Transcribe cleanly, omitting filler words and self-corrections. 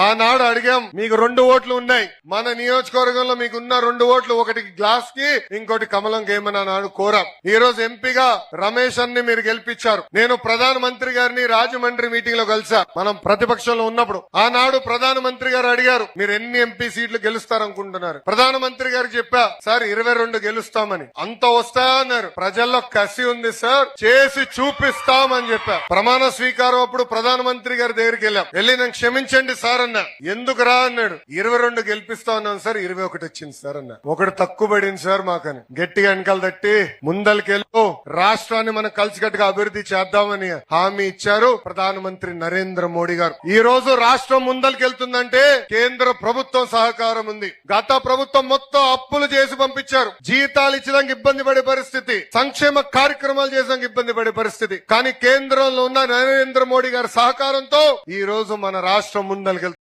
ఆనాడు అడిగాం, మీకు 2 ఓట్లు ఉన్నాయి, మన నియోజకవర్గంలో మీకున్న 2 ఓట్లు, ఒకటి గ్లాస్ కి ఇంకోటి కమలం గేమని ఆనాడు కోరాం. ఈ రోజు ఎంపీగా రమేష్ అన్ని మీరు గెలిపించారు. నేను ప్రధానమంత్రి గారిని రాజమండ్రి మీటింగ్ లో కలిసా, మనం ప్రతిపక్షంలో ఉన్నప్పుడు. ఆనాడు ప్రధానమంత్రి గారు అడిగారు, మీరు ఎన్ని ఎంపీ సీట్లు గెలుస్తారనుకుంటున్నారు? ప్రధానమంత్రి గారికి చెప్పా, సార్ 22 గెలుస్తామని. అంత వస్తాయా అన్నారు. ప్రజల్లో కసి ఉంది సార్, చేసి చూపిస్తామని చెప్పా. ప్రమాణ స్వీకారం అప్పుడు ప్రధానమంత్రి గారి దగ్గరికి వెళ్ళి నేను క్షమించండి సార్ అన్నా. ఎందుకు రా అన్నాడు. 22 గెలిపిస్తా ఉన్నాను సార్, 21 వచ్చింది సార్ అన్నా. ఒకటి తక్కువ పడింది సార్ మాకని గట్టిగా వెనకాల తట్టి ముందలకెళ్ళు రాష్ట్రాన్ని మనం కలిసికట్టుగా అభివృద్ధి చేద్దామని హామీ ఇచ్చారు ప్రధానమంత్రి నరేంద్ర మోడీ గారు. ఈ రోజు రాష్ట్రం ముందలకెళ్తుందంటే కేంద్ర ప్రభుత్వం సహకారం ఉంది. గత ప్రభుత్వం మొత్తం అప్పులు చేసి పంపించారు. జీతాలు ఇచ్చడానికి ఇబ్బంది పడే పరిస్థితి, సంక్షేమ కార్యక్రమాలు చేసడానికి ఇబ్బంది పడే పరిస్థితి. కానీ కేంద్రంలో ఉన్న నరేంద్ర మోడీ గారి సహకారంతో ఈ రోజు మన రాష్ట్రం ముందలకెళ్తుంది.